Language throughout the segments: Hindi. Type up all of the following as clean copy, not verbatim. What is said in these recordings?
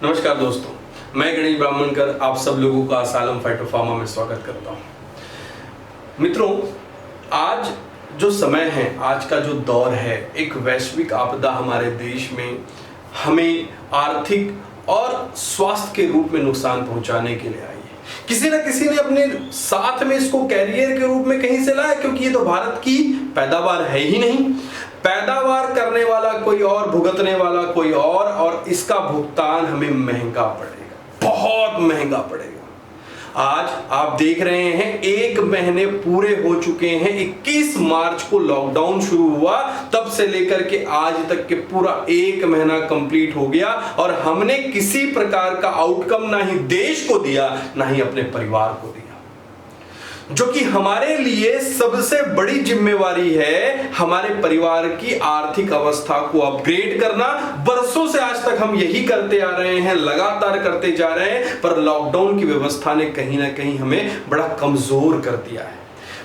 नमस्कार दोस्तों, मैं गणेश ब्राह्मणकर आप सब लोगों का असालम फाइटोफार्मा में स्वागत करता हूं। मित्रों, आज जो समय है, आज का जो दौर है, एक वैश्विक आपदा हमारे देश में हमें आर्थिक और स्वास्थ्य के रूप में नुकसान पहुंचाने के लिए आई है। किसी न किसी ने अपने साथ में इसको कैरियर के रूप में कहीं से लाया, क्योंकि ये तो भारत की पैदावार है ही नहीं। पैदावार करने वाला कोई और, भुगतने वाला कोई और इसका भुगतान हमें महंगा पड़ेगा, बहुत महंगा पड़ेगा। आज आप देख रहे हैं 1 महीने पूरे हो चुके हैं। 21 मार्च को लॉकडाउन शुरू हुआ, तब से लेकर के आज तक के पूरा 1 महीना कंप्लीट हो गया और हमने किसी प्रकार का आउटकम ना ही देश को दिया, ना ही अपने परिवार को दिया। जो कि हमारे लिए सबसे बड़ी जिम्मेवारी है, हमारे परिवार की आर्थिक अवस्था को अपग्रेड करना। बरसों से आज तक हम यही करते आ रहे हैं, लगातार करते जा रहे हैं, पर लॉकडाउन की व्यवस्था ने कहीं ना कहीं हमें बड़ा कमजोर कर दिया है।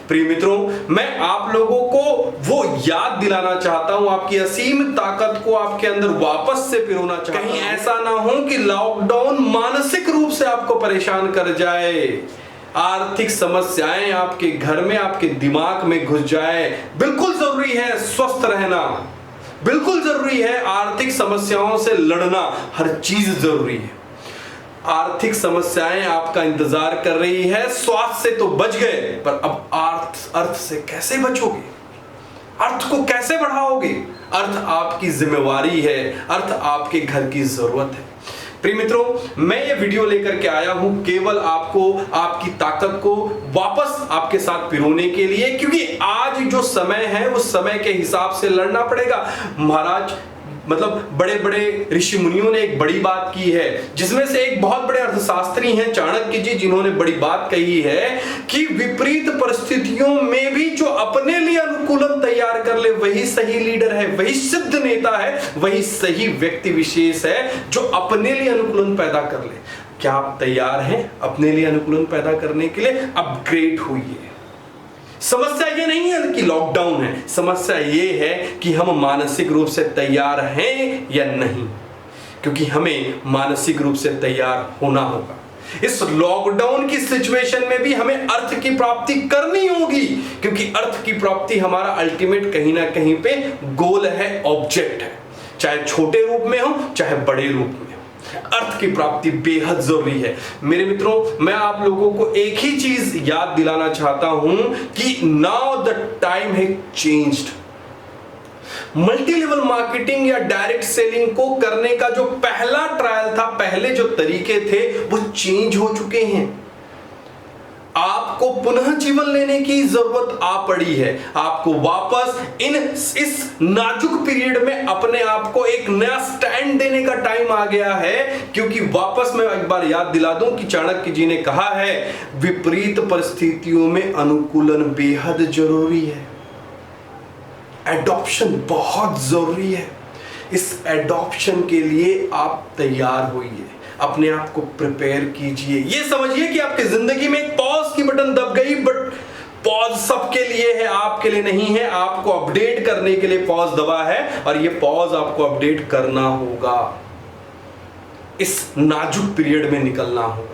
प्रिय मित्रों, मैं आप लोगों को वो याद दिलाना चाहता हूं, आपकी असीम ताकत को आपके अंदर वापस से पिरोना चाहता हूं। कहीं ऐसा ना हो कि लॉकडाउन मानसिक रूप से आपको परेशान कर जाए, आर्थिक समस्याएं आपके घर में, आपके दिमाग में घुस जाए। बिल्कुल जरूरी है स्वस्थ रहना, बिल्कुल जरूरी है आर्थिक समस्याओं से लड़ना, हर चीज जरूरी है। आर्थिक समस्याएं आपका इंतजार कर रही है, स्वास्थ्य से तो बच गए, पर अब अर्थ से कैसे बचोगे? अर्थ को कैसे बढ़ाओगे? अर्थ आपकी जिम्मेवारी है, अर्थ आपके घर की जरूरत है। प्रिय मित्रों, मैं ये वीडियो लेकर के आया हूं केवल आपको, आपकी ताकत को वापस आपके साथ पिरोने के लिए, क्योंकि आज जो समय है उस समय के हिसाब से लड़ना पड़ेगा। महाराज मतलब बड़े बड़े ऋषि मुनियों ने एक बड़ी बात की है, जिसमें से एक बहुत बड़े अर्थशास्त्री हैं चाणक्य जी, जिन्होंने बड़ी बात कही है कि विपरीत परिस्थितियों में भी जो अपने लिए अनुकूलन तैयार कर ले, वही सही लीडर है, वही सिद्ध नेता है, वही सही व्यक्ति विशेष है जो अपने लिए अनुकूलन पैदा कर ले। क्या आप तैयार हैं अपने लिए अनुकूलन पैदा करने के लिए? अपग्रेड होइए। समस्या ये नहीं है कि लॉकडाउन है, समस्या ये है कि हम मानसिक रूप से तैयार हैं या नहीं, क्योंकि हमें मानसिक रूप से तैयार होना होगा। इस लॉकडाउन की सिचुएशन में भी हमें अर्थ की प्राप्ति करनी होगी, क्योंकि अर्थ की प्राप्ति हमारा अल्टीमेट कहीं ना कहीं पे गोल है, ऑब्जेक्ट है, चाहे छोटे रूप में हो चाहे बड़े रूप में। अर्थ की प्राप्ति बेहद जरूरी है। मेरे मित्रों, मैं आप लोगों को एक ही चीज याद दिलाना चाहता हूं कि नाउ द टाइम है चेंज्ड। मल्टी लेवल मार्केटिंग या डायरेक्ट सेलिंग को करने का जो पहला ट्रायल था, पहले जो तरीके थे, वो चेंज हो चुके हैं। आपको पुनः जीवन लेने की जरूरत आ पड़ी है। आपको वापस इस नाजुक पीरियड में अपने आप को एक नया स्टैंड देने का टाइम आ गया है, क्योंकि वापस मैं एक बार याद दिला दूं कि चाणक्य जी ने कहा है, विपरीत परिस्थितियों में अनुकूलन बेहद जरूरी है। एडॉप्शन बहुत जरूरी है। इस एडॉप्शन के लिए आप तैयार होइए, अपने आप को प्रिपेयर कीजिए। ये समझिए कि आपकी जिंदगी में एक पॉज की बटन दब गई, बट पॉज सबके लिए है, आपके लिए नहीं है। आपको अपडेट करने के लिए पॉज दबा है और ये पॉज आपको अपडेट करना होगा। इस नाजुक पीरियड में निकलना होगा।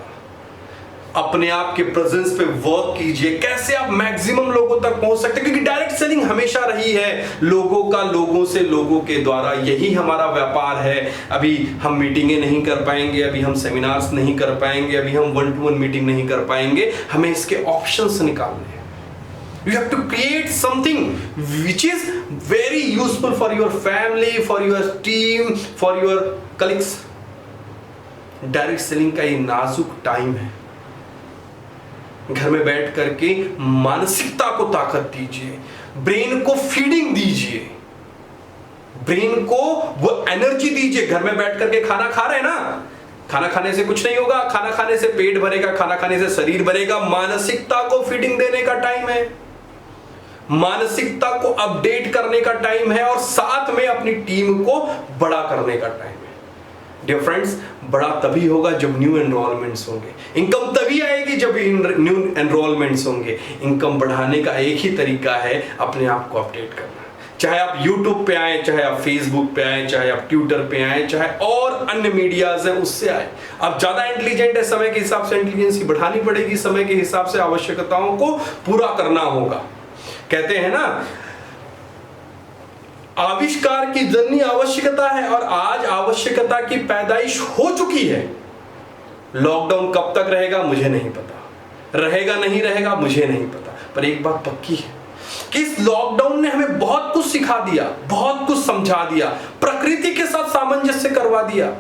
अपने आप के प्रेजेंस पे वर्क कीजिए, कैसे आप मैक्सिमम लोगों तक पहुंच सकते हैं, क्योंकि डायरेक्ट सेलिंग हमेशा रही है लोगों का, लोगों से, लोगों के द्वारा, यही हमारा व्यापार है। अभी हम मीटिंगें नहीं कर पाएंगे, अभी हम सेमिनार्स नहीं कर पाएंगे, अभी हम 1-to-1 मीटिंग नहीं कर पाएंगे, हमें इसके ऑप्शंस निकालने हैं। You have to create something which is very useful for your family, for your team, for your colleagues. Direct selling का ये नाजुक टाइम है। घर में बैठ करके मानसिकता को ताकत दीजिए, ब्रेन को फीडिंग दीजिए, ब्रेन को वो एनर्जी दीजिए। घर में बैठ करके खाना खा रहे हैं ना, खाना खाने से कुछ नहीं होगा, खाना खाने से पेट भरेगा, खाना खाने से शरीर भरेगा। मानसिकता को फीडिंग देने का टाइम है, मानसिकता को अपडेट करने का टाइम है और साथ में अपनी टीम को बड़ा करने का टाइम है। डियर फ्रेंड्स, बड़ा तभी होगा जब न्यू एनरोलमेंट्स होंगे, इनकम तभी आएगी जब न्यू एनरोलमेंट्स होंगे। इनकम बढ़ाने का एक ही तरीका है, अपने आप को अपडेट करना। चाहे आप YouTube पे आए, चाहे आप Facebook पे आए, चाहे आप ट्विटर पे आए, चाहे और अन्य मीडियाज है उससे आए, आप ज्यादा इंटेलिजेंट है, समय के हिसाब से इंटेलिजेंसी बढ़ानी पड़ेगी, समय के हिसाब से आवश्यकताओं को पूरा करना होगा। कहते हैं ना, आविष्कार की जरूरी आवश्यकता है और आज आवश्यकता की पैदाइश हो चुकी है। लॉकडाउन कब तक रहेगा मुझे नहीं पता, रहेगा नहीं रहेगा मुझे नहीं पता, पर एक बात पक्की है कि इस लॉकडाउन ने हमें बहुत कुछ सिखा दिया, बहुत कुछ समझा दिया, प्रकृति के साथ सामंजस्य करवा दिया,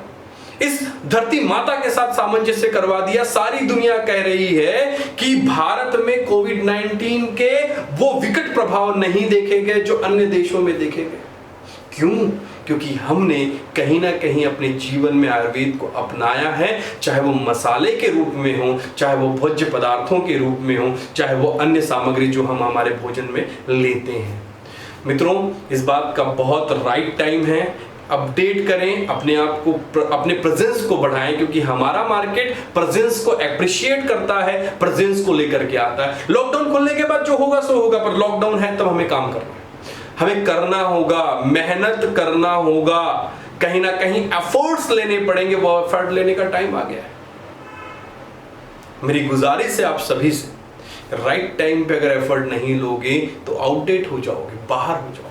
इस धरती माता के साथ सामंजस्य करवा दिया। सारी दुनिया कह रही है कि भारत में कोविड-19 के वो विकट प्रभाव नहीं देखे गए जो अन्य देशों में देखे गए। क्यों? क्योंकि हमने कहीं ना कहीं अपने जीवन में आयुर्वेद को अपनाया है, चाहे वो मसाले के रूप में हो, चाहे वो भोज्य पदार्थों के रूप में हो, चाहे वो अन्य सामग्री जो हम हमारे भोजन में लेते हैं। मित्रों, इस बात का बहुत राइट टाइम है, अपडेट करें अपने आप को, अपने प्रेजेंस को बढ़ाएं, क्योंकि हमारा मार्केट प्रेजेंस को एप्रिशिएट करता है, प्रेजेंस को लेकर के आता है। लॉकडाउन खुलने के बाद जो होगा सो होगा, पर लॉकडाउन है तब हमें काम करना है, हमें करना होगा, मेहनत करना होगा, कहीं ना कहीं एफर्ट्स लेने पड़ेंगे। वो एफर्ट लेने का टाइम आ गया है। मेरी गुजारिश है आप सभी से, राइट टाइम पे अगर एफर्ट नहीं लोगे तो आउटडेट हो जाओगे, बाहर हो जाओगे।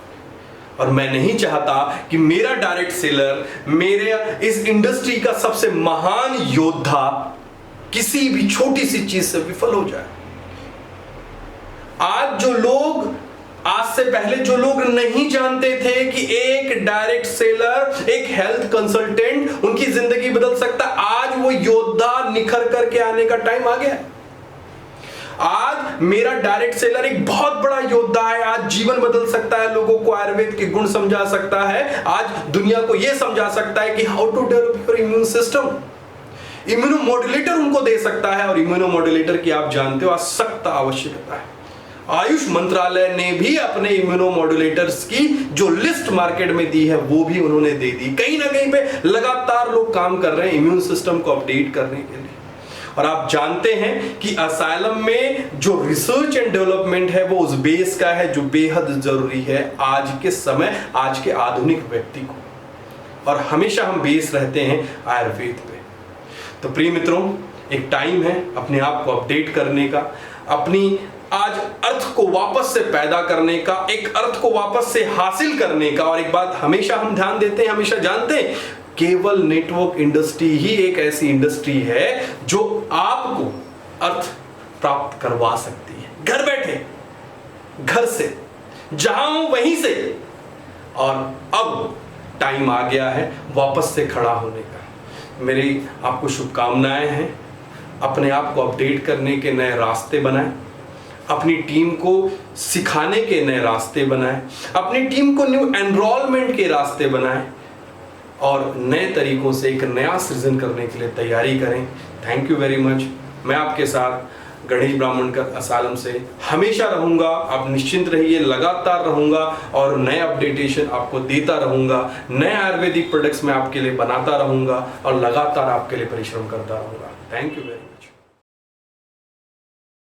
और मैं नहीं चाहता कि मेरा डायरेक्ट सेलर, मेरे इस इंडस्ट्री का सबसे महान योद्धा किसी भी छोटी सी चीज से विफल हो जाए। आज से पहले जो लोग नहीं जानते थे कि एक डायरेक्ट सेलर, एक हेल्थ कंसल्टेंट उनकी जिंदगी बदल सकता, आज वो योद्धा निखर करके आने का टाइम आ गया। आज मेरा डायरेक्ट सेलर एक बहुत बड़ा योद्धा है, आज जीवन बदल सकता है, लोगों को आयुर्वेद के गुण समझा सकता है, आज दुनिया को यह समझा सकता है कि how to develop your immune system. Immunomodulator उनको दे सकता है, और इम्यूनोमॉड्यूलेटर की आप जानते हो आज सख्त आवश्यकता है। आयुष मंत्रालय ने भी अपने इम्यूनोमॉड्यूलेटर्स की जो लिस्ट मार्केट में दी है वो भी उन्होंने दे दी। कहीं ना कहीं पे लगातार लोग काम कर रहे हैं इम्यून सिस्टम को अपडेट करने के लिए। और आप जानते हैं कि असाइलम में जो रिसर्च एंड डेवलपमेंट है वो उस बेस का है जो बेहद जरूरी है आज के समय, आज के आधुनिक व्यक्ति को, और हमेशा हम बेस रहते हैं आयुर्वेद पे। तो प्रिय मित्रों, एक टाइम है अपने आप को अपडेट करने का, अपनी आज अर्थ को वापस से पैदा करने का, एक अर्थ को वापस से हासिल करने का। और एक बात हमेशा हम ध्यान देते हैं, हमेशा जानते हैं, केवल नेटवर्क इंडस्ट्री ही एक ऐसी इंडस्ट्री है जो आपको अर्थ प्राप्त करवा सकती है, घर बैठे, घर से, जहां हो वहीं से। और अब टाइम आ गया है वापस से खड़ा होने का। मेरी आपको शुभकामनाएं हैं। अपने आप को अपडेट करने के नए रास्ते बनाएं, अपनी टीम को सिखाने के नए रास्ते बनाएं, अपनी टीम को न्यू एनरोलमेंट के रास्ते बनाएं, और नए तरीकों से एक नया सृजन करने के लिए तैयारी करें। Thank you very much. मैं आपके साथ गणेश ब्राह्मणकर असालम से हमेशा रहूंगा। आप निश्चिंत रहिए, लगातार रहूंगा और नए अपडेटेशन आपको देता रहूंगा, नए आयुर्वेदिक प्रोडक्ट्स मैं आपके लिए बनाता रहूंगा और लगातार आपके लिए परिश्रम करता रहूंगा। Thank you very much.